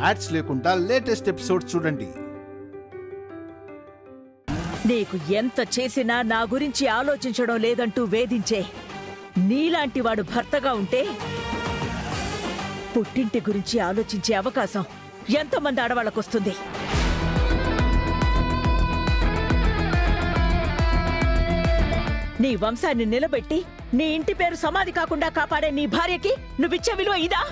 Ads లేకుండా latest episode చూడండి. నీకు ఎంత చేసినా నా గురించి ఆలోచించడం లేదంటూ వేధించే నీలాంటి వాడు భర్తగా ఉంటే పుట్టింటి గురించి ఆలోచించే అవకాశం ఎంతమంది ఆడవాళ్ళకొస్తుంది? నీ వంశాన్ని నిలబెట్టి నీ ఇంటి పేరు సమాధి కాకుండా కాపాడే నీ భార్యకి నువ్విచ్చే విలువ ఇదా?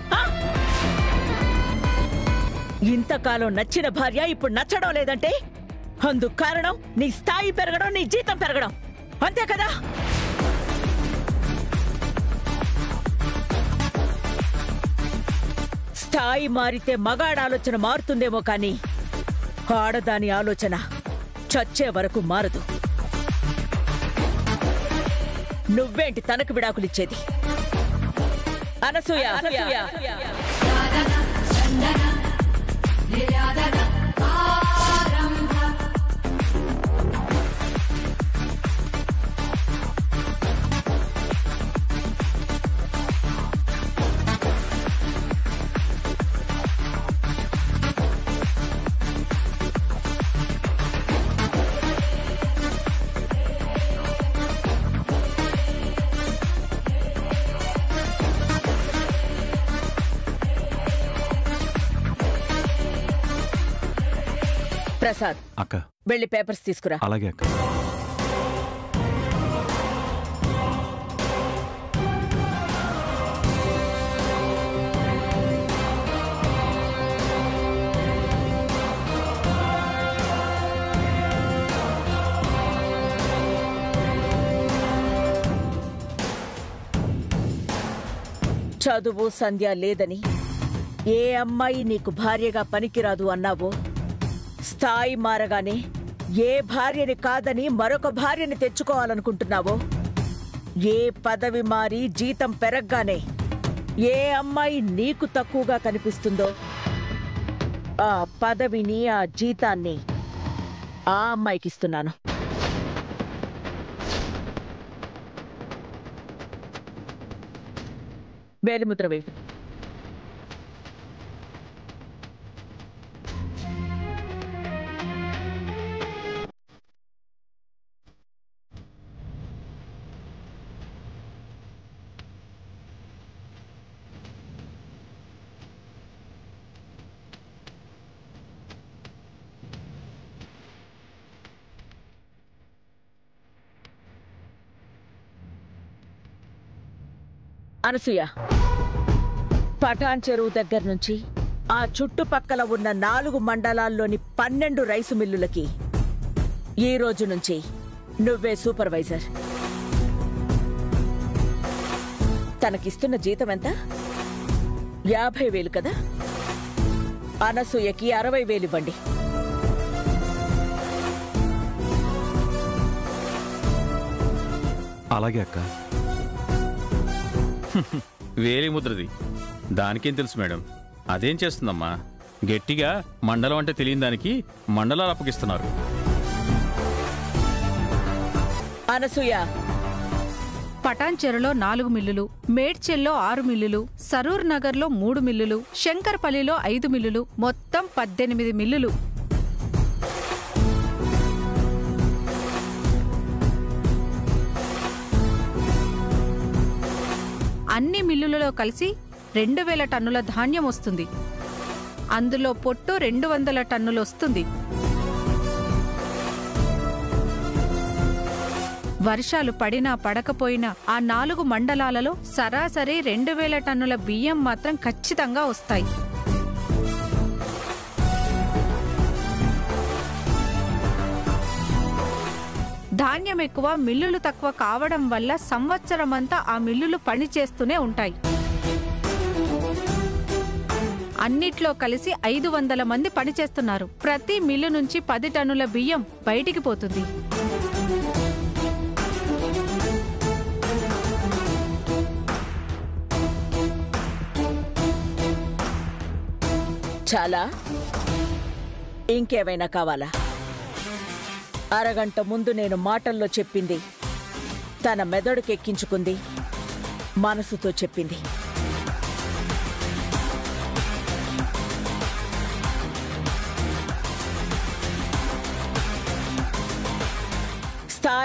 ఇంతకాలం నచ్చిన భార్య ఇప్పుడు నచ్చడం లేదంటే అందుకు కారణం నీ స్థాయి పెరగడం, నీ జీతం పెరగడం, అంతే కదా? స్థాయి మారితే మగాడి ఆలోచన మారుతుందేమో కానీ ఆడదాని ఆలోచన చచ్చే వరకు మారదు. నువ్వేంటి తనకు విడాకులిచ్చేది? అనసూయ, ప్రసాద్ అక్క వెళ్ళి పేపర్స్ తీసుకురా. అలాగే అక్క. చదువు సంధ్య లేదని ఏ అమ్మాయి నీకు భార్యగా పనికిరాదు అన్నావో, స్థాయి మారగానే ఏ భార్యని కాదని మరొక భార్యని తెచ్చుకోవాలనుకుంటున్నావో, ఏ పదవి మారి జీతం పెరగగానే ఏ అమ్మాయి నీకు తక్కువగా కనిపిస్తుందో ఆ పదవిని, ఆ జీతాన్ని ఆ అమ్మాయికిస్తున్నాను. వేలిముద్ర వేయి. అనసూయ, పటాన్ చెరువు దగ్గర నుంచి ఆ చుట్టుపక్కల ఉన్న 4 మండలాల్లోని 12 రైసు మిల్లులకి ఈ రోజు నుంచి నువ్వే సూపర్వైజర్. తనకిస్తున్న జీతం ఎంత? 50,000 కదా? అనసూయకి 60,000 ఇవ్వండి. అలాగే అక్క. వేలిముద్రది దానికేం తెలుసు మేడం? అదేం చేస్తుందమ్మా? గట్టిగా మండలం అంటే తెలియని దానికి మండలాలు అప్పగిస్తున్నారు. అనసూయ, పటాన్చెరులో 4 మిల్లులు, మేడ్చెల్లో 6 మిల్లులు, సరూర్ నగర్లో 3 మిల్లులు, శంకర్పల్లిలో 5 మిల్లులు, మొత్తం 18 మిల్లులు. అన్ని మిల్లులలో కలిసి 2,000 టన్నుల ధాన్యం వస్తుంది. అందులో పొట్టు 200 టన్నులు వస్తుంది. వర్షాలు పడినా పడకపోయినా ఆ 4 మండలాలలో సరాసరి 2,000 టన్నుల బియ్యం మాత్రం ఖచ్చితంగా వస్తాయి. ధాన్యం ఎక్కువ, మిల్లులు తక్కువ కావడం వల్ల సంవత్సరమంతా ఆ మిల్లులు పనిచేస్తూనే ఉంటాయి. అన్నిట్లో కలిసి 500 మంది పనిచేస్తున్నారు. ప్రతి మిల్లు నుంచి 10 టన్నుల బియ్యం బయటికి పోతుంది. చాలా? ఇంకేమైనా కావాలా? అరగంట ముందు నేను మాటల్లో చెప్పింది తన మెదడుకెక్కించుకుంది, మనసుతో చెప్పింది.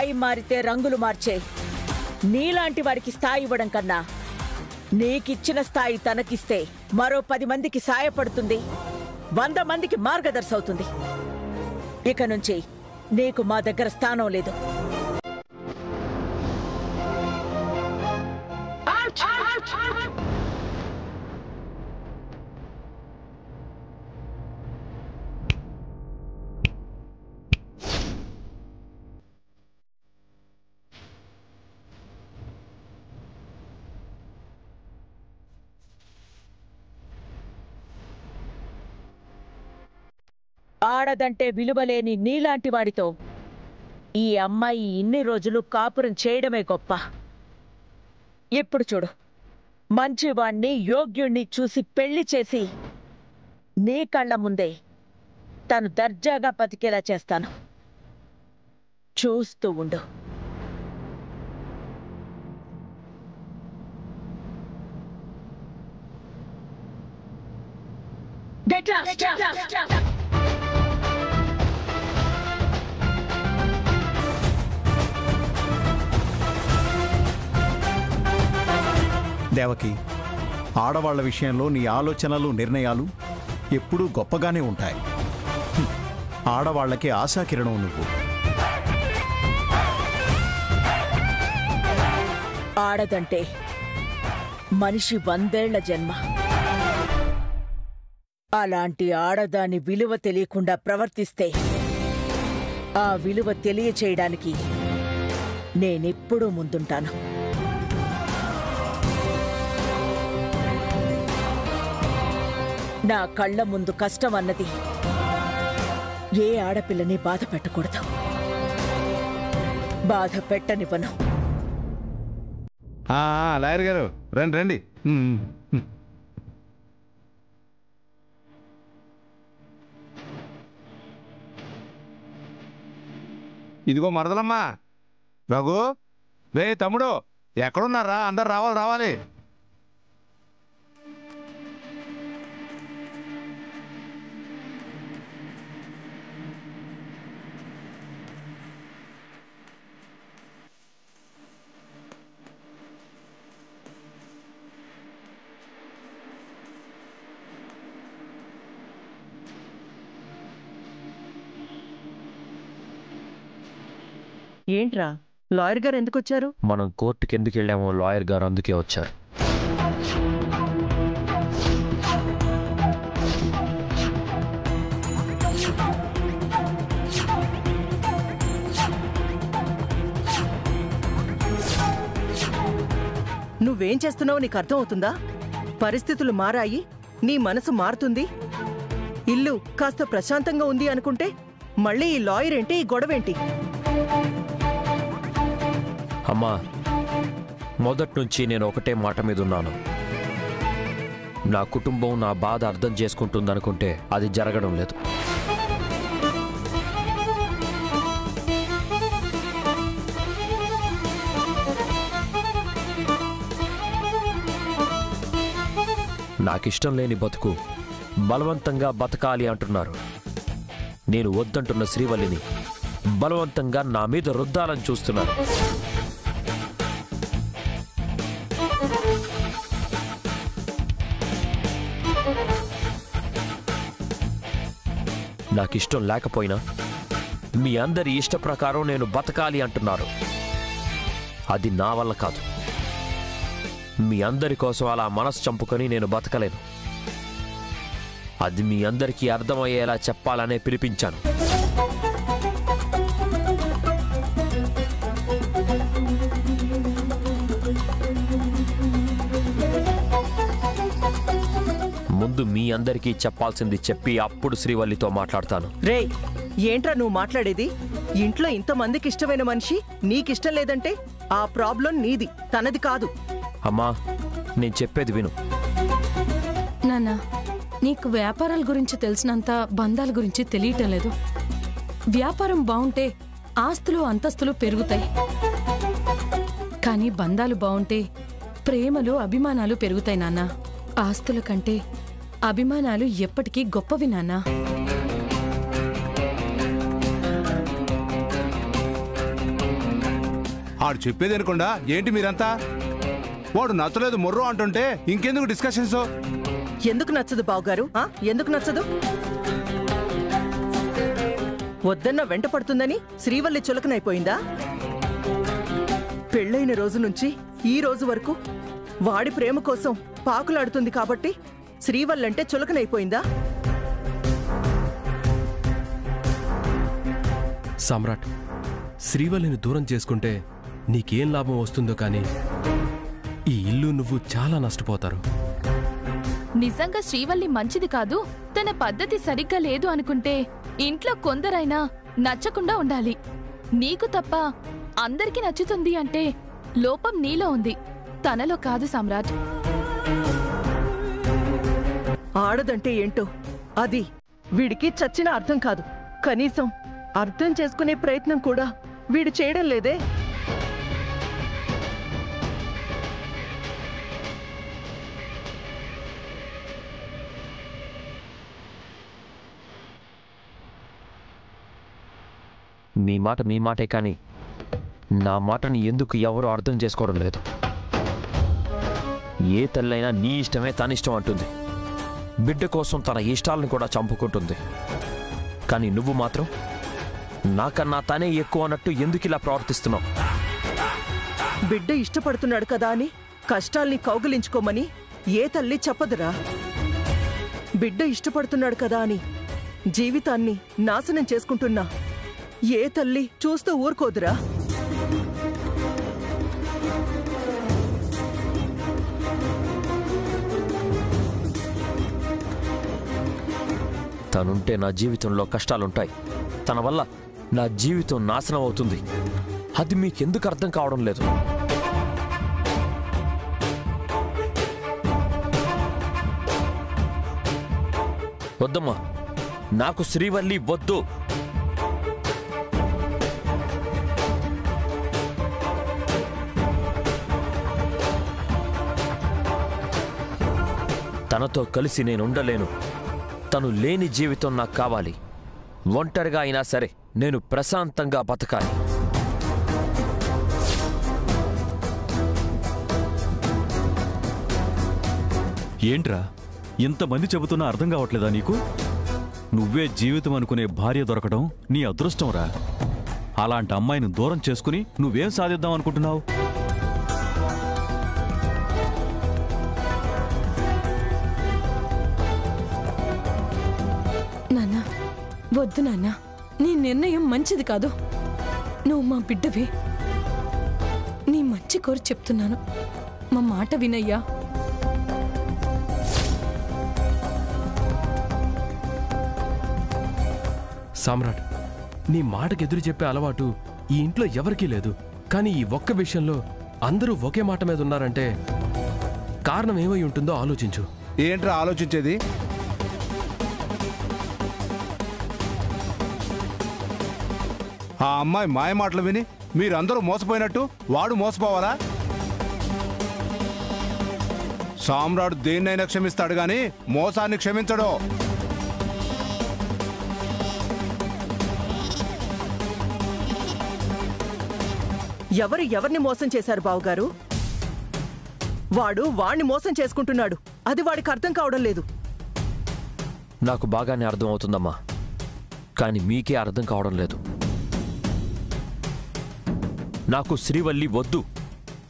టైం మారితే రంగులు మార్చే నీలాంటి వాడికి స్థాయి ఇవ్వడం కన్నా నీకిచ్చిన స్థాయి తనకిస్తే మరో 10 మందికి సాయపడుతుంది, 100 మందికి మార్గదర్శి అవుతుంది. ఇక నుంచి నీకు మా దగ్గర స్థానం లేదు. ఆడదంటే విలువలేని నీలాంటి వాడితో ఈ అమ్మాయి ఇన్ని రోజులు కాపురం చేయడమే గొప్ప. ఇప్పుడు చూడు, మంచివాణ్ణి యోగ్యుణ్ణి చూసి పెళ్లి చేసి నీ కళ్ళ ముందే తను దర్జాగా బతికేలా చేస్తాను. చూస్తూ ఉండు. దేవకి, ఆడవాళ్ల విషయంలో నీ ఆలోచనలు నిర్ణయాలు ఎప్పుడూ గొప్పగానే ఉంటాయి. ఆడవాళ్లకి ఆశాకిరణం నువ్వు. ఆడదంటే మనిషి 100 ఏళ్ల జన్మ. అలాంటి ఆడదాని విలువ తెలియకుండా ప్రవర్తిస్తే ఆ విలువ తెలియచేయడానికి నేనెప్పుడూ ముందుంటాను. నా కళ్ళ ముందు కష్టం అన్నది ఏ ఆడపిల్లని బాధ పెట్టకూడదు. బాధ పెట్టనివ్వను. లాయర్ గారు రండి రండి. ఇదిగో మరదలమ్మా. రఘు, రే తమ్ముడు, ఎక్కడున్నారా? అందరు రావాలి రావాలి. ఏంట్రా, లాయర్ గారు ఎందుకు వచ్చారు? మనం కోర్టుకి ఎందుకు వెళ్ళామో లాయర్ గారు అందుకే వచ్చారు. నువ్వేం చేస్తున్నావో నీకు అర్థం అవుతుందా? పరిస్థితులు మారాయి, నీ మనసు మారుతుంది. ఇల్లు కాస్త ప్రశాంతంగా ఉంది అనుకుంటే మళ్ళీ ఈ లాయర్ ఏంటి, ఈ గొడవేంటి? అమ్మా, మొదట్నుంచి నేను ఒకటే మాట మీద ఉన్నాను. నా కుటుంబం నా బాధ అర్థం చేసుకుంటుందనుకుంటే అది జరగడం లేదు. నాకిష్టం లేని బతుకు బలవంతంగా బతకాలి అంటున్నారు. నేను వద్దంటున్న శ్రీవల్లిని బలవంతంగా నా మీద రుద్దాలని చూస్తున్నారు. నాకిష్టం లేకపోయినా మీ అందరి ఇష్ట ప్రకారం నేను బతకాలి అంటున్నారు. అది నా వల్ల కాదు. మీ అందరి కోసం అలా మనసు చంపుకొని నేను బతకలేను. అది మీ అందరికీ అర్థమయ్యేలా చెప్పాలనే పిలిపించాను. ముందు మీ అందరికీ చెప్పాల్సింది చెప్పి అప్పుడు శ్రీవల్లితో మాట్లాడతాను. రే, ఏంట్రా నువ్వు మాట్లాడేది? ఇంట్లో ఇంతమందికి ఇష్టమైన మనిషి నీకిష్టం లేదంటే ఆ ప్రాబ్లం నీది, తనది కాదు. అమ్మా, నేను చెప్పేది విను. నాన్న, నీకు వ్యాపారాల గురించి తెలిసినంత బంధాల గురించి తెలియటం లేదు. వ్యాపారం బావుంటే ఆస్తులు అంతస్తులు పెరుగుతాయి, కానీ బంధాలు బావుంటే ప్రేమలు అభిమానాలు పెరుగుతాయి నాన్న. ఆస్తుల కంటే అభిమానాలు ఎప్పటికీ గొప్పవి నాన్న. ఆడు చెప్పేది అనుకుండా ఏంటి మీరంతా? వాడు నచ్చలేదు మొర్రో అంటుంటే ఇంకెందుకు డిస్కషన్స్? ఎందుకు నచ్చదు బావగారు? ఎందుకు నచ్చదు? వద్దన్న వెంట పడుతుందని శ్రీవల్లి చులకనైపోయిందా? పెళ్ళైన రోజు నుంచి ఈ రోజు వరకు వాడి ప్రేమ కోసం పాకులాడుతుంది కాబట్టి శ్రీవల్లంటే చులకనైపోయిందా? సమ్రాట్, శ్రీవల్లిని దూరం చేసుకుంటే నీకేం లాభం వస్తుందో కానీ ఈ ఇల్లు నువ్వు చాలా నష్టపోతారు. నిజంగా శ్రీవల్లి మంచిది కాదు, తన పద్ధతి సరిగ్గా లేదు అనుకుంటే ఇంట్లో కొందరైనా నచ్చకుండా ఉండాలి. నీకు తప్ప అందరికీ నచ్చుతుంది అంటే లోపం నీలో ఉంది, తనలో కాదు సమ్రాట్. ఆడదంటే ఏంటో అది వీడికి చచ్చిన అర్థం కాదు. కనీసం అర్థం చేసుకునే ప్రయత్నం కూడా వీడు చేయడం లేదే. మీ మాట మీ మాటే కానీ నా మాటని ఎందుకు ఎవరు అర్థం చేసుకోవడం లేదు. ఏ తల్లైనా నీ ఇష్టమే తన ఇష్టం అంటుంది. బిడ్డ కోసం తన ఇష్టాలను కూడా చంపుకుంటుంది. కానీ నువ్వు మాత్రం నాకన్నా తనే ఎక్కువ అన్నట్టు ఎందుకు ఇలా ప్రవర్తిస్తున్నావు? బిడ్డ ఇష్టపడుతున్నాడు కదా అని కష్టాల్ని కౌగిలించుకోమని ఏ తల్లి చెప్పదురా. బిడ్డ ఇష్టపడుతున్నాడు కదా అని జీవితాన్ని నాశనం చేసుకుంటున్నా ఏ తల్లి చూస్తూ ఊరుకోదురా. తనుంటే నా జీవితంలో కష్టాలుంటాయి, తన వల్ల నా జీవితం నాశనం అవుతుంది. అది మీకెందుకు అర్థం కావడం లేదు? వద్దమ్మా, నాకు శ్రీవల్లి వద్దు. తనతో కలిసి నేను ఉండలేను. తను లేని జీవితం నాకు కావాలి. ఒంటరిగా అయినా సరే నేను ప్రశాంతంగా బతకాలి. ఏంట్రా ఇంతమంది చెబుతున్నా అర్థం కావట్లేదా నీకు? నువ్వే జీవితం అనుకునే భార్య దొరకడం నీ అదృష్టంరా. అలాంటి అమ్మాయిని దూరం చేసుకుని నువ్వేం సాధిద్దాం అనుకుంటున్నావు? నాన్న, వద్దు నాన్న, నీ నిర్ణయం మంచిది కాదు. నువ్వు మా బిడ్డవే. నీ మంచి కోరి చెప్తున్నాను, మా మాట వినయ్యా. సామ్రాట్, నీ మాటకు ఎదురు చెప్పే అలవాటు ఈ ఇంట్లో ఎవరికీ లేదు. కానీ ఈ ఒక్క విషయంలో అందరూ ఒకే మాట మీద ఉన్నారంటే కారణం ఏమై ఉంటుందో ఆలోచించు. ఏంట్రా ఆలోచించేది? ఆ అమ్మాయి మాయ మాటలు విని మీరందరూ మోసపోయినట్టు వాడు మోసపోవాలా? సామ్రాడు దేన్నైనా క్షమిస్తాడు గాని మోసాన్ని క్షమించడు. ఎవరు ఎవరిని మోసం చేశారు బావగారు? వాడు వాణ్ణి మోసం చేసుకుంటున్నాడు. అది వాడికి అర్థం కావడం లేదు. నాకు బాగానే అర్థం అవుతుందమ్మా, కానీ మీకే అర్థం కావడం లేదు. నాకు శ్రీవల్లి వద్దు.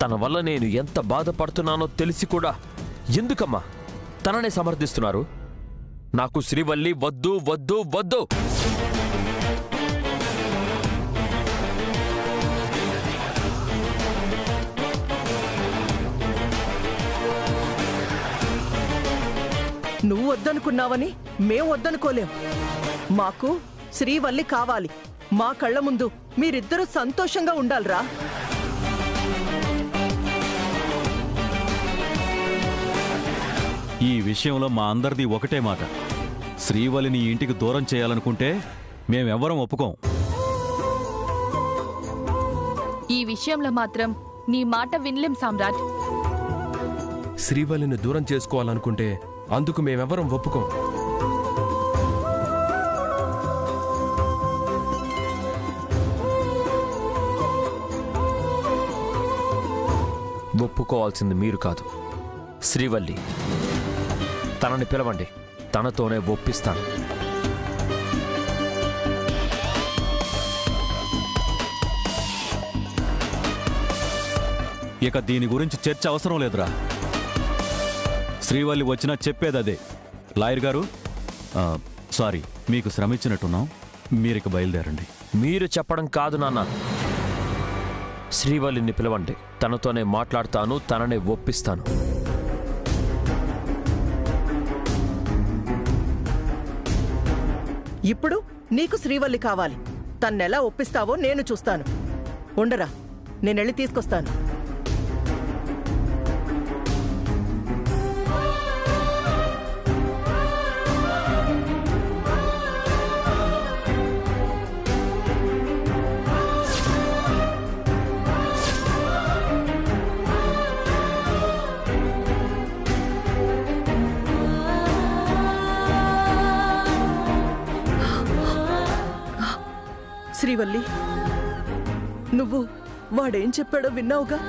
తన వల్ల నేను ఎంత బాధపడుతున్నానో తెలిసి కూడా ఎందుకమ్మా తననే సమర్థిస్తున్నారు? నాకు శ్రీవల్లి వద్దు వద్దు వద్దు. నువ్వు వద్దనుకున్నావని మేం వద్దనుకోలేం. మాకు శ్రీవల్లి కావాలి. మా కళ్ళ ముందు మీరిద్దరూ సంతోషంగా ఉండాలిరా. ఈ విషయంలో మా అందరిది ఒకటే మాట. శ్రీవల్లిని ఇంటికి దూరం చేయాలనుకుంటే మేమెవ్వరం ఒప్పుకోం. ఈ విషయంలో మాత్రం నీ మాట వినలేం సామ్రాట్. శ్రీవల్లిని దూరం చేసుకోవాలనుకుంటే అందుకు మేమెవరం ఒప్పుకోం. ఒప్పుకోవాల్సింది మీరు కాదు, శ్రీవల్లి. తనని పిలవండి, తనతోనే ఒప్పిస్తాను. ఇక దీని గురించి చర్చ అవసరం లేదురా. శ్రీవల్లి వచ్చినా చెప్పేది అదే. లాయర్ గారు, సారీ, మీకు శ్రమ ఇచ్చినట్టున్నాం, మీరిక బయలుదేరండి. మీరు చెప్పడం కాదు నాన్న, శ్రీవల్లిని పిలవండి, తనతోనే మాట్లాడతాను, తననే ఒప్పిస్తాను. ఇప్పుడు నీకు శ్రీవల్లి కావాలి. తన్నెలా ఒప్పిస్తావో నేను చూస్తాను. ఉండరా, నేనెళ్ళి తీసుకొస్తాను. శ్రీవల్లి, నువ్వు వాడేం చెప్పాడో విన్నావుగా?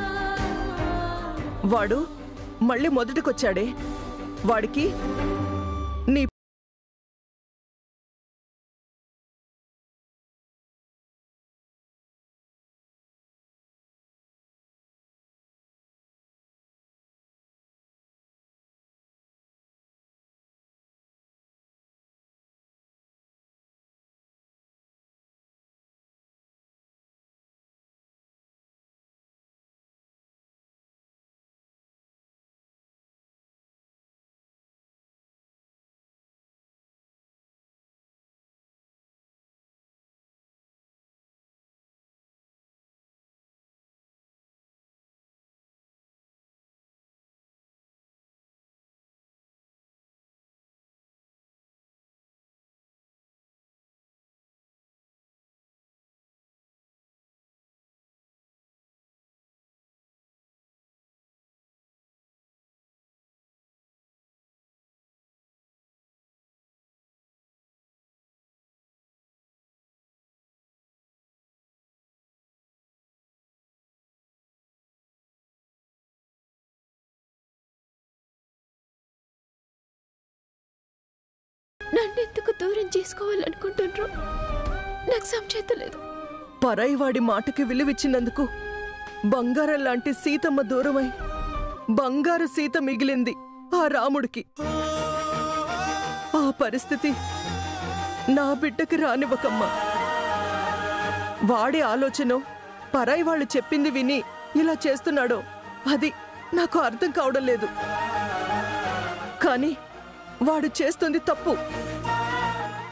వాడు మళ్ళీ మొదటికొచ్చాడే. వాడికి నీ నన్నెందుకు దూరం చేసుకోవాలనుకుంటున్నారు? నాకు సంచేతలేదు. పరాయివాడి మాటకి విలువిచ్చినందుకు బంగారం లాంటి సీతమ్మ దూరమై బంగారు సీత మిగిలింది ఆ రాముడికి. ఆ పరిస్థితి నా బిడ్డకి రానివ్వకమ్మా. వాడి ఆలోచన పరాయి వాళ్ళు చెప్పింది విని ఇలా చేస్తున్నాడో అది నాకు అర్థం కావడం లేదు. కానీ వాడు చేస్తుంది తప్పు.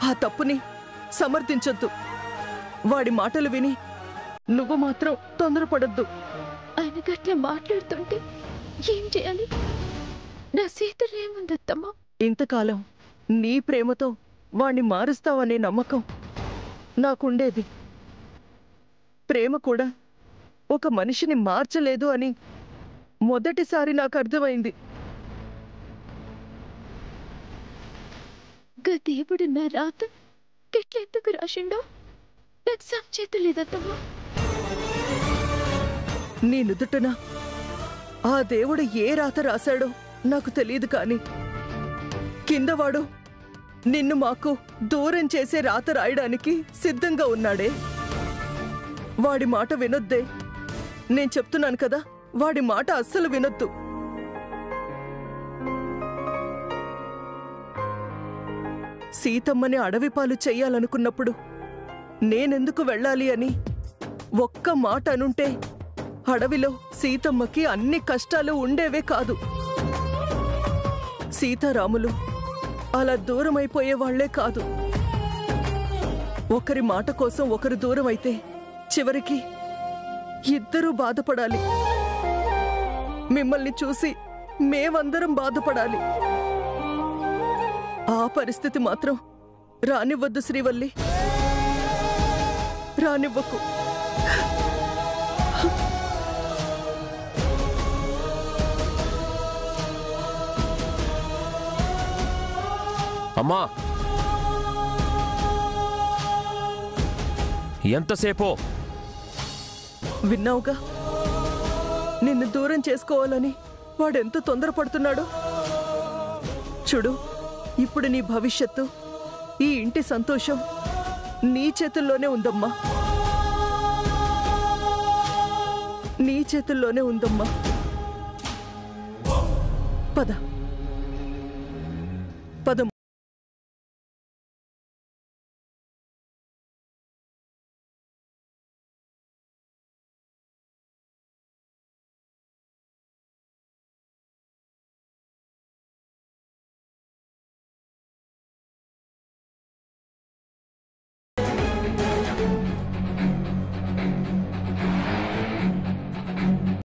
ఆ తప్పుని సమర్థించొద్దు. వాడి మాటలు విని నువ్వు మాత్రం తొందరపడొద్దు. ఆయన గట్లా మాట్లాడుతుంటే ఏం చేయాలి? నా చేతులు ఏముందత్తమ్మా? ఇంతకాలం నీ ప్రేమతో వాణ్ణి మారుస్తావనే నమ్మకం నాకుండేది. ప్రేమ కూడా ఒక మనిషిని మార్చలేదు అని మొదటిసారి నాకు అర్థమైంది. దేవుడు నా రాత గిట్లెందుకు రాసిండో నాకు సంచేతలేదత్తమ్మా. నీ నుదుటన ఆ దేవుడు ఏ రాత రాశాడో నాకు తెలియదు, కానీ కిందవాడు నిన్ను మాకు దూరం చేసే రాత రాయడానికి సిద్ధంగా ఉన్నాడే. వాడి మాట వినొద్దే. నేను చెప్తున్నాను కదా, వాడి మాట అస్సలు వినొద్దు. సీతమ్మని అడవి పాలు చెయ్యాలనుకున్నప్పుడు నేనెందుకు వెళ్ళాలి అని ఒక్క మాట అనుంటే అడవిలో సీతమ్మకి అన్ని కష్టాలు ఉండేవే కాదు. సీతారాములు అలా దూరమైపోయేవాళ్లే కాదు. ఒకరి మాట కోసం ఒకరు దూరమైతే చివరికి ఇద్దరూ బాధపడాలి. మిమ్మల్ని చూసి మేమందరం బాధపడాలి. ఆ పరిస్థితి మాత్రం రానివ్వద్దు శ్రీవల్లి, రానివ్వకు. అమ్మా, ఎంతసేపో? విన్నావుగా, నిన్ను దూరం చేసుకోవాలని వాడెంత తొందరపడుతున్నాడు. చూడు, ఇప్పుడు నీ భవిష్యత్తు, ఈ ఇంటి సంతోషం నీ చేతుల్లోనే ఉందమ్మా. నీ చేతుల్లోనే ఉందమ్మా. పద పద.